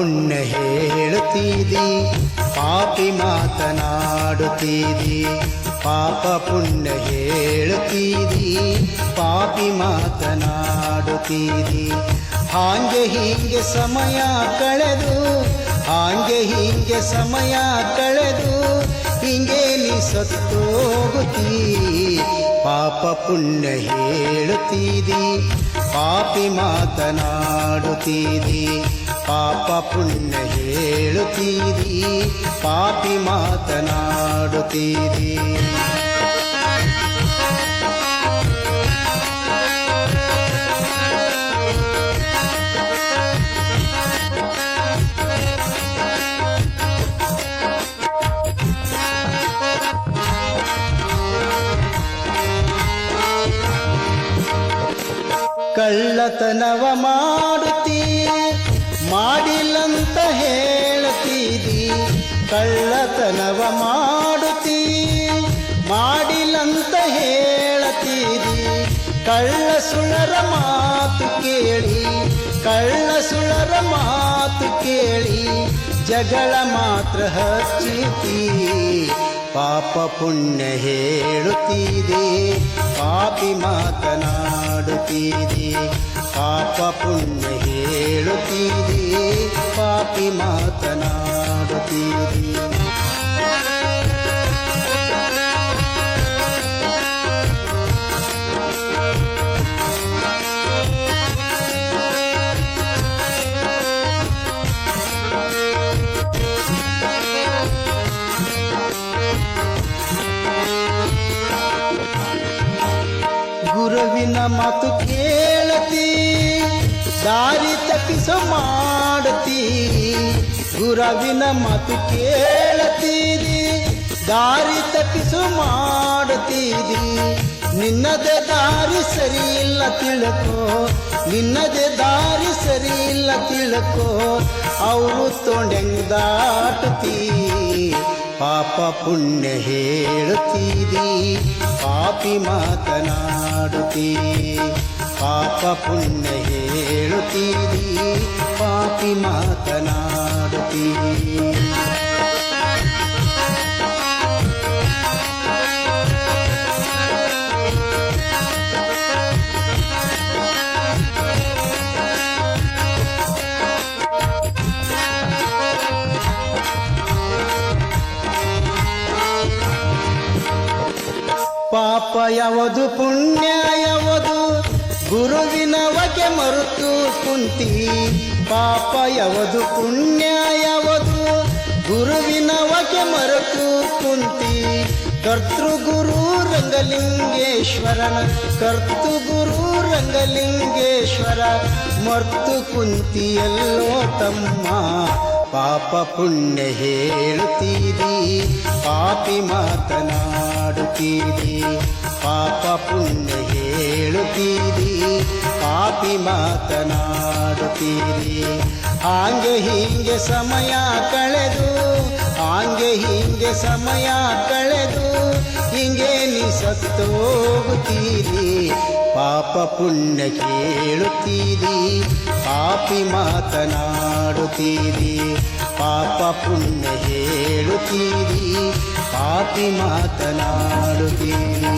ಪುಣ್ಯ ಹೇಳುತ್ತೀದಿ, ಪಾಪಿ ಮಾತನಾಡುತ್ತೀದಿ. ಪಾಪ ಪುಣ್ಯ ಹೇಳುತ್ತೀದಿ, ಪಾಪಿ ಮಾತನಾಡುತ್ತೀದಿ. ಹಾಂಗೆ ಹೀಗೆ ಸಮಯ ಕಳೆದು, ಹಾಂಗೆ ಹೀಗೆ ಸಮಯ ಕಳೆದು, ಹಿಂಗೆ ನೀ ಸತ್ತೋಗುತ್ತೀ. ಪಾಪ ಪುಣ್ಯ ಹೇಳುತ್ತೀದಿ, ಪಾಪಿ ಮಾತನಾಡುತ್ತೀದಿ. ಪಾಪ ಪುಣ್ಯ ಹೇಳುತ್ತೀದಿ, ಪಾಪಿ ಮಾತನಾಡುತ್ತೀದಿ. ಕಳ್ಳತನವ ಮಾಡುತ್ತೀ, ಮಾಡಿಲ್ಲಂತ ಹೇಳುತ್ತೀದಿ. ಕಳ್ಳತನವ ಮಾಡುತ್ತೀ, ಮಾಡಿಲ್ಲಂತ ಹೇಳುತ್ತೀದಿ. ಕಳ್ಳ ಸುಳ್ಳರ ಮಾತು ಕೇಳಿ, ಕಳ್ಳ ಸುಳ್ಳರ ಮಾತು ಕೇಳಿ, ಜಗಳ ಮಾತ್ರ ಹಚ್ಚಿತೀ. ಪಾಪ ಪುಣ್ಯ ಹೇಳುತ್ತೀದಿ, ಪಾಪಿ ಮಾತನಾಡುತ್ತೀದಿ. ಪಾಪ ಪುಣ್ಯ ಹೇಳುತ್ತೀದಿ, ಪಾಪಿ ಮಾತನಾಡುತ್ತೀದಿ. ಗುರುವಿನ ಮಾತು ಕೇಳತಿ, ದಾರಿ ತಪ್ಪಿಸೋ ಮಾಡತಿ. ಗುರುವಿನ ಮಾತು ಕೇಳತೀರಿ, ದಾರಿ ತಪ್ಪಿಸೋ ಮಾಡತೀರಿ. ನಿನ್ನದೇ ದಾರಿ ಸರಿ ಇಲ್ಲ ತಿಳ್ಕೋ, ನಿನ್ನದೇ ದಾರಿ ಸರಿ ಇಲ್ಲ ತಿಳ್ಕೋ. ಅವರು ತೊಂಡೆಂಗ್ ದಾಟುತ್ತೀ. ಪಾಪ ಪುಣ್ಯ ಹೇಳುತ್ತೀದಿ, ಪಾಪಿ ಮಾತನಾಡುತ್ತೀ. ಪಾಪ ಪುಣ್ಯ ಹೇಳುತ್ತೀದಿ, ಪಾಪಿ ಮಾತನಾಡುತ್ತೀ. ಪಾಪ ಯಾವುದು ಪುಣ್ಯ ಯಾವುದು, ಗುರುವಿನ ವಗೆ ಮರೆತು ಕುಂತಿ. ಪಾಪ ಯಾವುದು ಪುಣ್ಯ ಯಾವುದು, ಗುರುವಿನ ವಗೆ ಮರೆತು ಕುಂತಿ. ಕರ್ತೃ ಗುರು ರಂಗಲಿಂಗೇಶ್ವರನ, ಕರ್ತೃ ಗುರು ರಂಗಲಿಂಗೇಶ್ವರ ಮರ್ತು ಕುಂತಿಯಲ್ಲೋ ತಮ್ಮ. ಪಾಪ ಪುಣ್ಯ ಹೇಳುತ್ತೀದಿ, ಪಾಪಿ ಮಾತನಾಡುತ್ತೀದಿ. ಪಾಪ ಪುಣ್ಯ ಹೇಳುತ್ತೀದಿ, ಪಾಪಿ ಮಾತನಾಡುತ್ತೀದಿ. ಹಾಂಗೆ ಹೀಗೆ ಸಮಯ ಕಳೆದು, ಹಾಂಗೆ ಹೀಗೆ ಸಮಯ ಕಳೆದು, ಹಿಂಗೆ ನೀ ಸತ್ತೋಗುತ್ತೀರಿ. ಪಾಪ ಪುಣ್ಯ ಕೇಳುತ್ತೀರಿ, ಪಾಪಿ ಮಾತನಾಡುತ್ತೀರಿ. ಪಾಪ ಪುಣ್ಯ ಹೇಳುತ್ತೀರಿ, ಪಾಪಿ ಮಾತನಾಡುತ್ತೀರಿ.